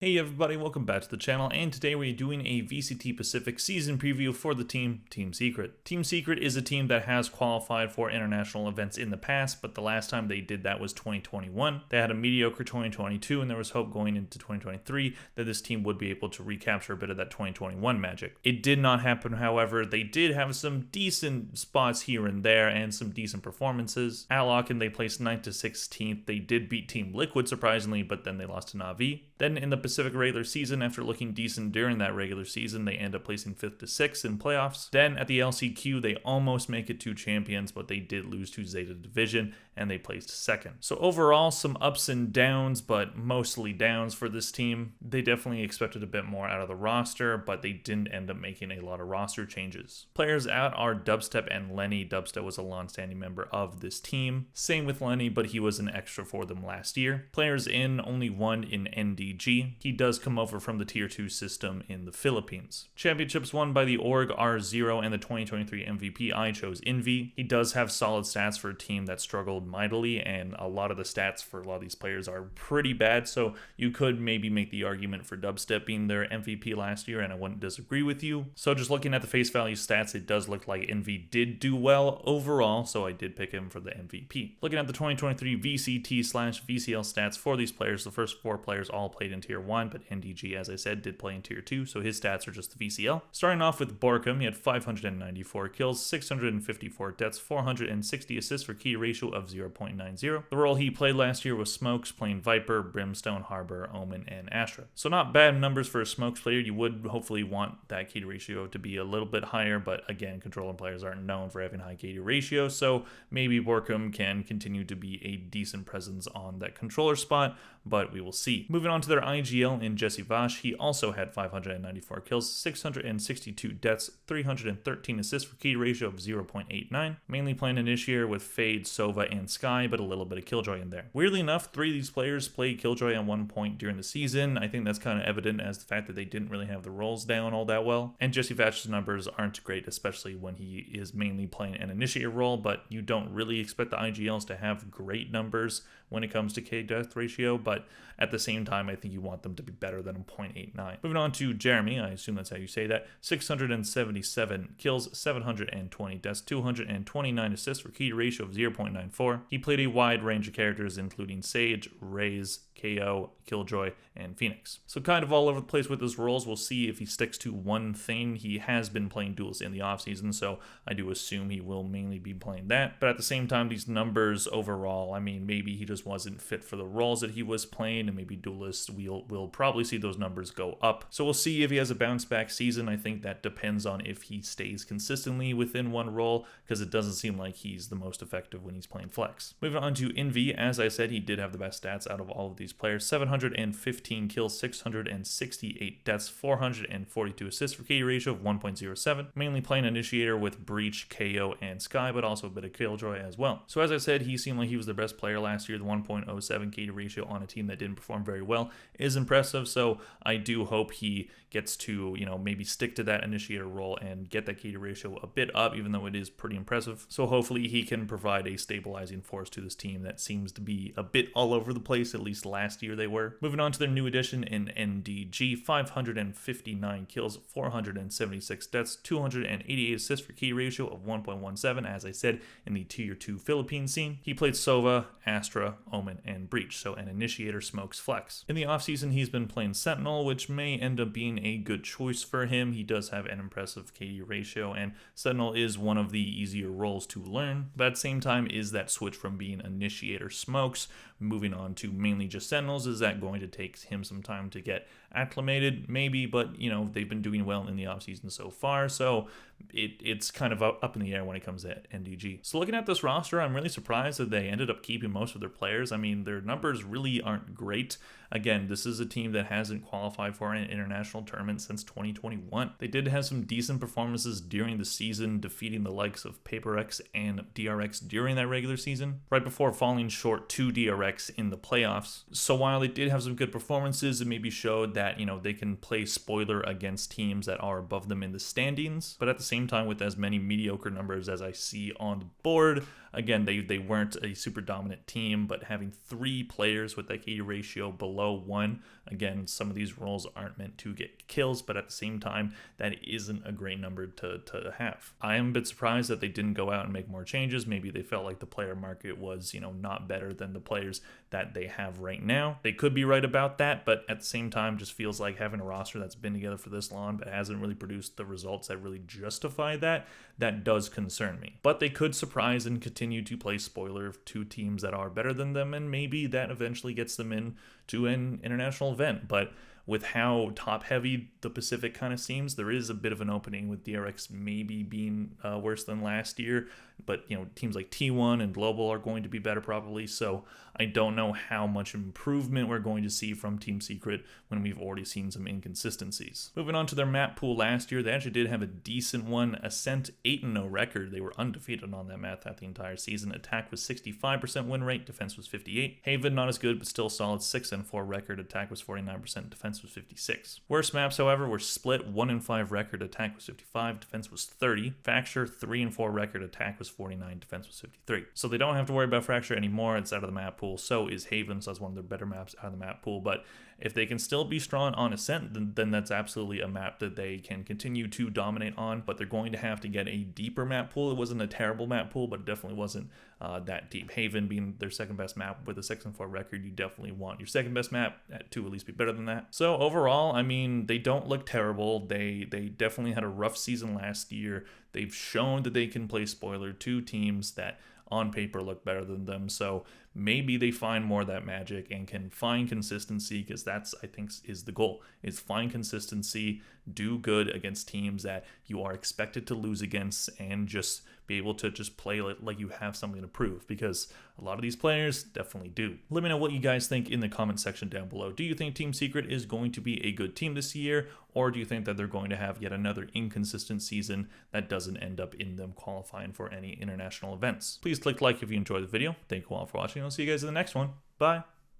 Hey everybody, welcome back to the channel, and today we're doing a VCT Pacific season preview for the team, Team Secret. Team Secret is a team that has qualified for international events in the past, but the last time they did that was 2021. They had a mediocre 2022, and there was hope going into 2023 that this team would be able to recapture a bit of that 2021 magic. It did not happen, however. They did have some decent spots here and there, and some decent performances. At Lock-in, they placed 9th to 16th. They did beat Team Liquid, surprisingly, but then they lost to Na'Vi. Then in the Pacific regular season, after looking decent during that regular season, they end up placing 5th to 6th in playoffs. Then at the LCQ, they almost make it to champions, but they did lose to Zeta Division, and they placed 2nd. So overall, some ups and downs, but mostly downs for this team. They definitely expected a bit more out of the roster, but they didn't end up making a lot of roster changes. Players out are Dubstep and Lenny. Dubstep was a long-standing member of this team. Same with Lenny, but he was an extra for them last year. Players in, only one in NDG. He does come over from the Tier 2 system in the Philippines. Championships won by the org are 0, and the 2023 MVP I chose Envy. He does have solid stats for a team that struggled mightily, and a lot of the stats for a lot of these players are pretty bad, so you could maybe make the argument for Dubstep being their MVP last year, and I wouldn't disagree with you. So just looking at the face value stats, it does look like Envy did do well overall, so I did pick him for the MVP. Looking at the 2023 VCT/VCL stats for these players, the first 4 players all played in Tier 1, but NDG, as I said, did play in Tier 2, so his stats are just the VCL. Starting off with Borkum, he had 594 kills, 654 deaths, 460 assists for key ratio of 0.90. The role he played last year was Smokes, playing Viper, Brimstone, Harbor, Omen, and Astra. So not bad numbers for a Smokes player. You would hopefully want that key ratio to be a little bit higher, but again, controller players aren't known for having high key ratio, so maybe Borkum can continue to be a decent presence on that controller spot, but we will see. Moving on to their IGL in Jesse Vash, he also had 594 kills, 662 deaths, 313 assists for key ratio of 0.89. Mainly playing Initiator with Fade, Sova, and Sky, but a little bit of Killjoy in there. Weirdly enough, 3 of these players played Killjoy at one point during the season. I think that's kind of evident as the fact that they didn't really have the roles down all that well. And Jesse Vash's numbers aren't great, especially when he is mainly playing an Initiator role, but you don't really expect the IGLs to have great numbers when it comes to K-death ratio, but at the same time, I think you want them to be better than a 0.89. Moving on to Jeremy, I assume that's how you say that, 677 kills, 720 deaths, 229 assists for key ratio of 0.94. He played a wide range of characters, including Sage, Raze, KO, Killjoy, and Phoenix. So kind of all over the place with his roles. We'll see if he sticks to one thing. He has been playing duels in the offseason, so I do assume he will mainly be playing that. But at the same time, these numbers overall, I mean, maybe he just wasn't fit for the roles that he was playing, and maybe duelists, we'll probably see those numbers go up. So we'll see if he has a bounce back season. I think that depends on if he stays consistently within one role, because it doesn't seem like he's the most effective when he's playing flex. Moving on to Envy, as I said, he did have the best stats out of all of these players. 715 kills, 668 deaths, 442 assists for KD ratio of 1.07. Mainly playing Initiator with Breach, KO, and Sky, but also a bit of Killjoy as well. So as I said, he seemed like he was the best player last year. The 1.07 KD ratio on a team that didn't perform very well is impressive, so I do hope he gets to, maybe stick to that Initiator role and get that KD ratio a bit up, even though it is pretty impressive. So hopefully he can provide a stabilizing force to this team that seems to be a bit all over the place, at least last year they were. Moving on to their new addition in NDG, 559 kills, 476 deaths, 288 assists for key ratio of 1.17, as I said, in the Tier 2 Philippines scene. He played Sova, Astra, Omen, and Breach, so an Initiator, Smokes, Flex. In the offseason, he's been playing Sentinel, which may end up being a good choice for him. He does have an impressive KD ratio, and Sentinel is one of the easier roles to learn, but at the same time is that switch from being Initiator, Smokes, moving on to mainly just Sentinels. Is that going to take him some time to get acclimated? Maybe, but they've been doing well in the offseason so far, so it's kind of up in the air when it comes to NDG. So looking at this roster, I'm really surprised that they ended up keeping most of their players. I mean, their numbers really aren't great. Again, this is a team that hasn't qualified for an international tournament since 2021. They did have some decent performances during the season, defeating the likes of PaperX and DRX during that regular season, right before falling short to DRX in the playoffs. So while they did have some good performances, it maybe showed that, they can play spoiler against teams that are above them in the standings. But at the same time, with as many mediocre numbers as I see on the board, again, they weren't a super dominant team, but having 3 players with that KD ratio below 1, again, some of these roles aren't meant to get kills, but at the same time, that isn't a great number to have. I am a bit surprised that they didn't go out and make more changes. Maybe they felt like the player market was, not better than the players that they have right now. They could be right about that, but at the same time, just feels like having a roster that's been together for this long but hasn't really produced the results that really justify that does concern me. But they could surprise and continue to play spoiler to teams that are better than them, and maybe that eventually gets them into an international event. But with how top heavy the Pacific kind of seems, there is a bit of an opening with DRX maybe being worse than last year. But teams like T1 and Global are going to be better probably. So I don't know how much improvement we're going to see from Team Secret when we've already seen some inconsistencies. Moving on to their map pool last year, they actually did have a decent one. Ascent 8-0 record. They were undefeated on that map throughout the entire season. Attack was 65% win rate, defense was 58. Haven not as good, but still solid 6-4 record. Attack was 49%, defense was 56. Worst maps, however, were Split 1-5 record. Attack was 55, defense was 30. Fracture 3-4 record. Attack was 49, defense was 53. So they don't have to worry about Fracture anymore. It's out of the map pool. So is Haven, so that's one of their better maps out of the map pool. But if they can still be strong on Ascent, then that's absolutely a map that they can continue to dominate on. But they're going to have to get a deeper map pool. It wasn't a terrible map pool, but it definitely wasn't that deep. Haven being their second best map with a 6-4 record, you definitely want your second best map to at least be better than that. So overall, I mean, they don't look terrible. They definitely had a rough season last year. They've shown that they can play spoiler to teams that on paper look better than them. So maybe they find more of that magic and can find consistency, because that's, I think, is the goal, is find consistency, do good against teams that you are expected to lose against, and just be able to just play like you have something to prove, because a lot of these players definitely do. Let me know what you guys think in the comment section down below. Do you think Team Secret is going to be a good team this year, or do you think that they're going to have yet another inconsistent season that doesn't end up in them qualifying for any international events? Please click like if you enjoyed the video. Thank you all for watching. I'll see you guys in the next one. Bye.